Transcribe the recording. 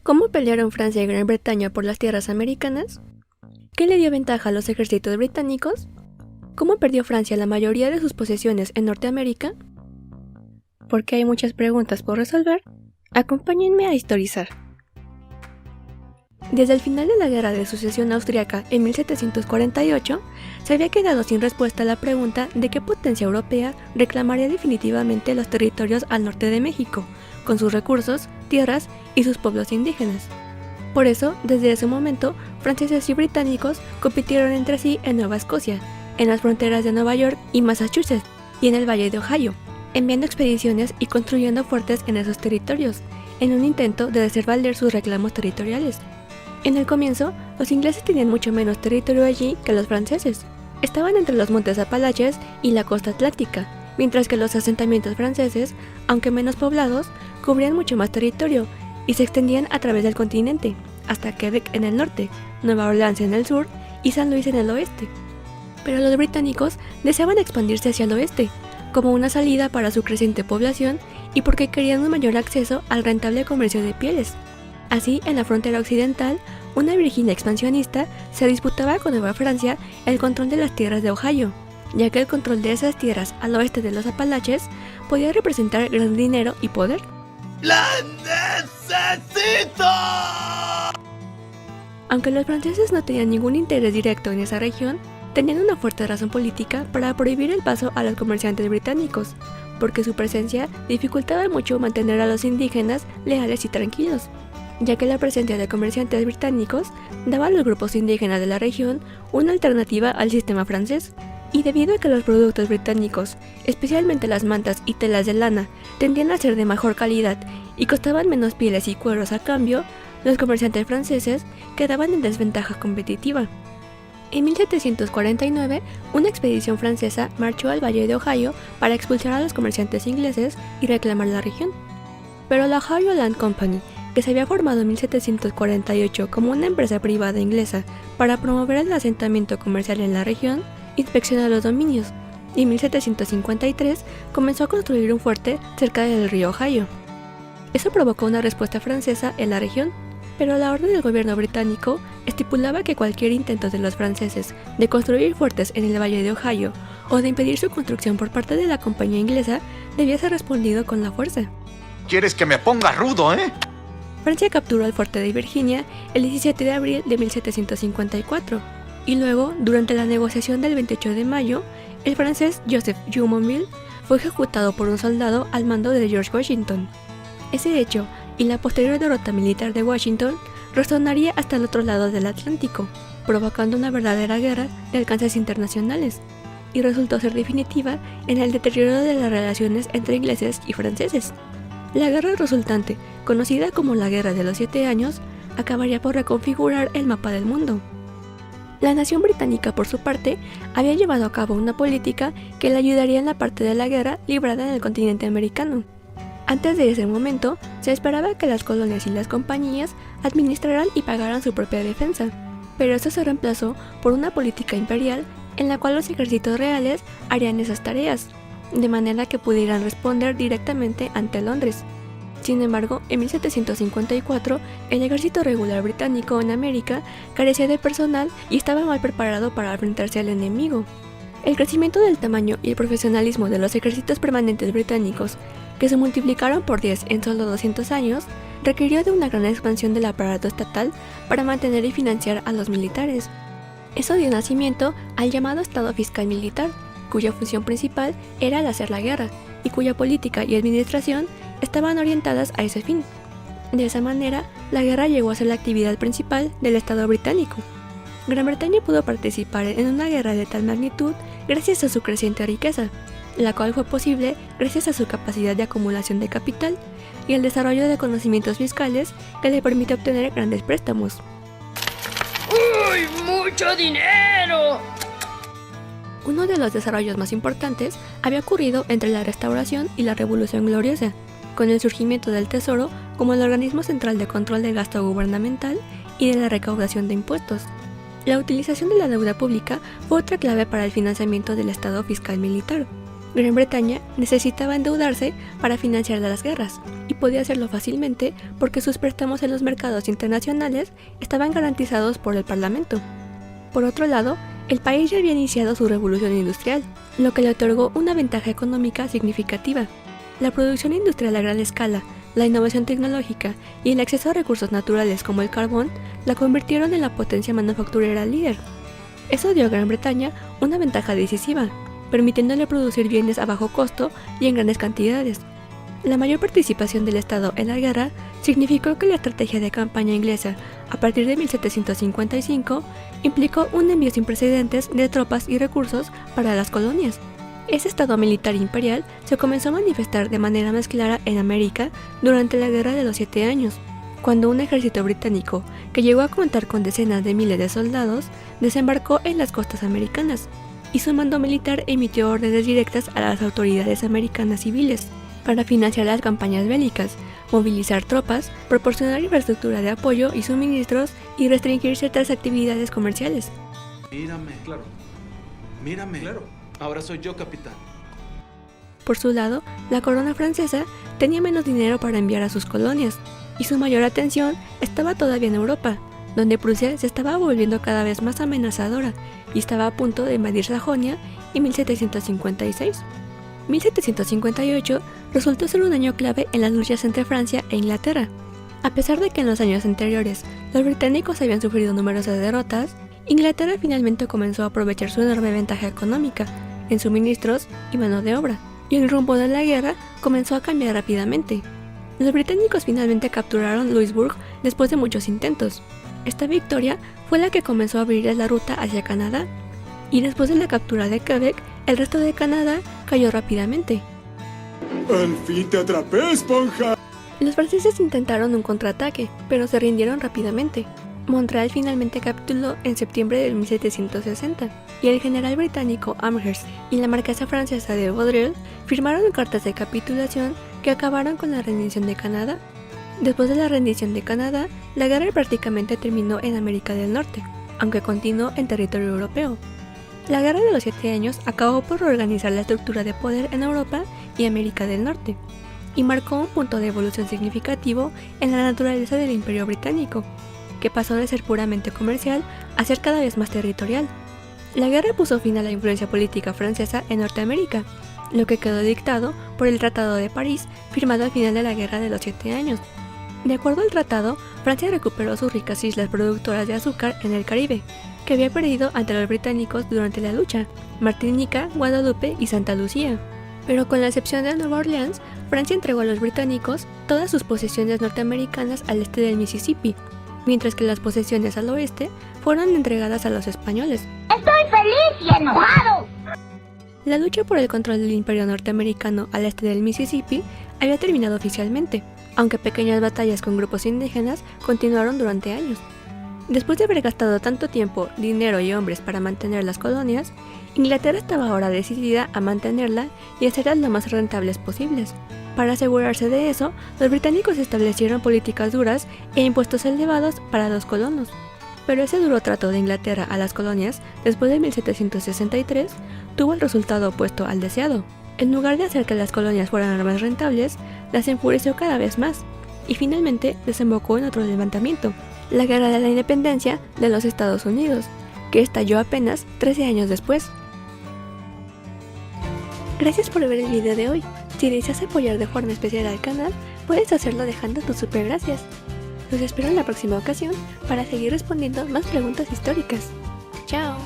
¿Cómo pelearon Francia y Gran Bretaña por las tierras americanas? ¿Qué le dio ventaja a los ejércitos británicos? ¿Cómo perdió Francia la mayoría de sus posesiones en Norteamérica? Porque hay muchas preguntas por resolver, acompáñenme a historizar. Desde el final de la Guerra de Sucesión Austriaca en 1748, se había quedado sin respuesta la pregunta de qué potencia europea reclamaría definitivamente los territorios al norte de México, con sus recursos, tierras y sus pueblos indígenas. Por eso, desde ese momento, franceses y británicos compitieron entre sí en Nueva Escocia, en las fronteras de Nueva York y Massachusetts, y en el Valle de Ohio, enviando expediciones y construyendo fuertes en esos territorios, en un intento de hacer valer sus reclamos territoriales. En el comienzo, los ingleses tenían mucho menos territorio allí que los franceses. Estaban entre los montes Apalaches y la costa atlántica, mientras que los asentamientos franceses, aunque menos poblados, cubrían mucho más territorio y se extendían a través del continente, hasta Quebec en el norte, Nueva Orleans en el sur y San Luis en el oeste. Pero los británicos deseaban expandirse hacia el oeste, como una salida para su creciente población y porque querían un mayor acceso al rentable comercio de pieles. Así, en la frontera occidental, una Virginia expansionista se disputaba con Nueva Francia el control de las tierras de Ohio, ya que el control de esas tierras al oeste de los Apalaches podía representar gran dinero y poder. ¡La necesito! Aunque los franceses no tenían ningún interés directo en esa región, tenían una fuerte razón política para prohibir el paso a los comerciantes británicos, porque su presencia dificultaba mucho mantener a los indígenas leales y tranquilos, ya que la presencia de comerciantes británicos daba a los grupos indígenas de la región una alternativa al sistema francés. Y debido a que los productos británicos, especialmente las mantas y telas de lana, tendían a ser de mejor calidad y costaban menos pieles y cueros a cambio, los comerciantes franceses quedaban en desventaja competitiva. En 1749, una expedición francesa marchó al Valle de Ohio para expulsar a los comerciantes ingleses y reclamar la región. Pero la Ohio Land Company, que se había formado en 1748 como una empresa privada inglesa para promover el asentamiento comercial en la región, inspeccionó los dominios y en 1753 comenzó a construir un fuerte cerca del río Ohio. Eso provocó una respuesta francesa en la región, pero la orden del gobierno británico estipulaba que cualquier intento de los franceses de construir fuertes en el Valle de Ohio o de impedir su construcción por parte de la compañía inglesa debía ser respondido con la fuerza. ¿Quieres que me ponga rudo, Francia capturó el fuerte de Virginia el 17 de abril de 1754, y luego, durante la negociación del 28 de mayo, el francés Joseph Jumonville fue ejecutado por un soldado al mando de George Washington. Ese hecho, y la posterior derrota militar de Washington, resonaría hasta el otro lado del Atlántico, provocando una verdadera guerra de alcances internacionales, y resultó ser definitiva en el deterioro de las relaciones entre ingleses y franceses. La guerra resultante, conocida como la Guerra de los 7 Años, acabaría por reconfigurar el mapa del mundo. La nación británica, por su parte, había llevado a cabo una política que le ayudaría en la parte de la guerra librada en el continente americano. Antes de ese momento, se esperaba que las colonias y las compañías administraran y pagaran su propia defensa, pero esto se reemplazó por una política imperial en la cual los ejércitos reales harían esas tareas, de manera que pudieran responder directamente ante Londres. Sin embargo, en 1754, el ejército regular británico en América carecía de personal y estaba mal preparado para enfrentarse al enemigo. El crecimiento del tamaño y el profesionalismo de los ejércitos permanentes británicos, que se multiplicaron por 10 en solo 200 años, requirió de una gran expansión del aparato estatal para mantener y financiar a los militares. Eso dio nacimiento al llamado Estado Fiscal Militar, cuya función principal era el hacer la guerra, y cuya política y administración estaban orientadas a ese fin. De esa manera, la guerra llegó a ser la actividad principal del Estado británico. Gran Bretaña pudo participar en una guerra de tal magnitud gracias a su creciente riqueza, la cual fue posible gracias a su capacidad de acumulación de capital y el desarrollo de conocimientos fiscales que le permite obtener grandes préstamos. ¡Uy, mucho dinero! Uno de los desarrollos más importantes había ocurrido entre la Restauración y la Revolución Gloriosa, con el surgimiento del Tesoro como el organismo central de control del gasto gubernamental y de la recaudación de impuestos. La utilización de la deuda pública fue otra clave para el financiamiento del Estado Fiscal Militar, Gran Bretaña necesitaba endeudarse para financiar las guerras, y podía hacerlo fácilmente porque sus préstamos en los mercados internacionales estaban garantizados por el Parlamento. Por otro lado, el país ya había iniciado su revolución industrial, lo que le otorgó una ventaja económica significativa. La producción industrial a gran escala, la innovación tecnológica y el acceso a recursos naturales como el carbón la convirtieron en la potencia manufacturera líder. Eso dio a Gran Bretaña una ventaja decisiva, permitiéndole producir bienes a bajo costo y en grandes cantidades. La mayor participación del Estado en la guerra significó que la estrategia de campaña inglesa a partir de 1755 implicó un envío sin precedentes de tropas y recursos para las colonias. Ese estado militar imperial se comenzó a manifestar de manera más clara en América durante la Guerra de los 7 Años, cuando un ejército británico, que llegó a contar con decenas de miles de soldados, desembarcó en las costas americanas, y su mando militar emitió órdenes directas a las autoridades americanas civiles para financiar las campañas bélicas, movilizar tropas, proporcionar infraestructura de apoyo y suministros y restringir ciertas actividades comerciales. Mírame. Claro. Mírame. Claro. Ahora soy yo, capitán. Por su lado, la corona francesa tenía menos dinero para enviar a sus colonias, y su mayor atención estaba todavía en Europa, donde Prusia se estaba volviendo cada vez más amenazadora y estaba a punto de invadir Sajonia en 1756. 1758 resultó ser un año clave en las luchas entre Francia e Inglaterra. A pesar de que en los años anteriores los británicos habían sufrido numerosas derrotas, Inglaterra finalmente comenzó a aprovechar su enorme ventaja económica en suministros y mano de obra, y el rumbo de la guerra comenzó a cambiar rápidamente. Los británicos finalmente capturaron Louisbourg después de muchos intentos. Esta victoria fue la que comenzó a abrirles la ruta hacia Canadá, y después de la captura de Quebec, el resto de Canadá cayó rápidamente. ¡Al fin te atrapé, esponja! Los franceses intentaron un contraataque, pero se rindieron rápidamente. Montreal finalmente capituló en septiembre de 1760, y el general británico Amherst y la marquesa francesa de Vaudreuil firmaron cartas de capitulación que acabaron con la rendición de Canadá. Después de la rendición de Canadá, la guerra prácticamente terminó en América del Norte, aunque continuó en territorio europeo. La Guerra de los 7 Años acabó por reorganizar la estructura de poder en Europa y América del Norte, y marcó un punto de evolución significativo en la naturaleza del Imperio Británico, que pasó de ser puramente comercial a ser cada vez más territorial. La guerra puso fin a la influencia política francesa en Norteamérica, lo que quedó dictado por el Tratado de París, firmado al final de la Guerra de los 7 Años. De acuerdo al tratado, Francia recuperó sus ricas islas productoras de azúcar en el Caribe, que había perdido ante los británicos durante la lucha, Martinica, Guadalupe y Santa Lucía. Pero con la excepción de Nueva Orleans, Francia entregó a los británicos todas sus posesiones norteamericanas al este del Mississippi, mientras que las posesiones al oeste fueron entregadas a los españoles. ¡Estoy feliz y enojado! La lucha por el control del imperio norteamericano al este del Mississippi había terminado oficialmente, aunque pequeñas batallas con grupos indígenas continuaron durante años. Después de haber gastado tanto tiempo, dinero y hombres para mantener las colonias, Inglaterra estaba ahora decidida a mantenerla y hacerlas lo más rentables posibles. Para asegurarse de eso, los británicos establecieron políticas duras e impuestos elevados para los colonos. Pero ese duro trato de Inglaterra a las colonias, después de 1763, tuvo el resultado opuesto al deseado. En lugar de hacer que las colonias fueran más rentables, las enfureció cada vez más, y finalmente desembocó en otro levantamiento, la Guerra de la Independencia de los Estados Unidos, que estalló apenas 13 años después. Gracias por ver el video de hoy. Si deseas apoyar de forma especial al canal, puedes hacerlo dejando tus super gracias. Los espero en la próxima ocasión para seguir respondiendo más preguntas históricas. ¡Chao!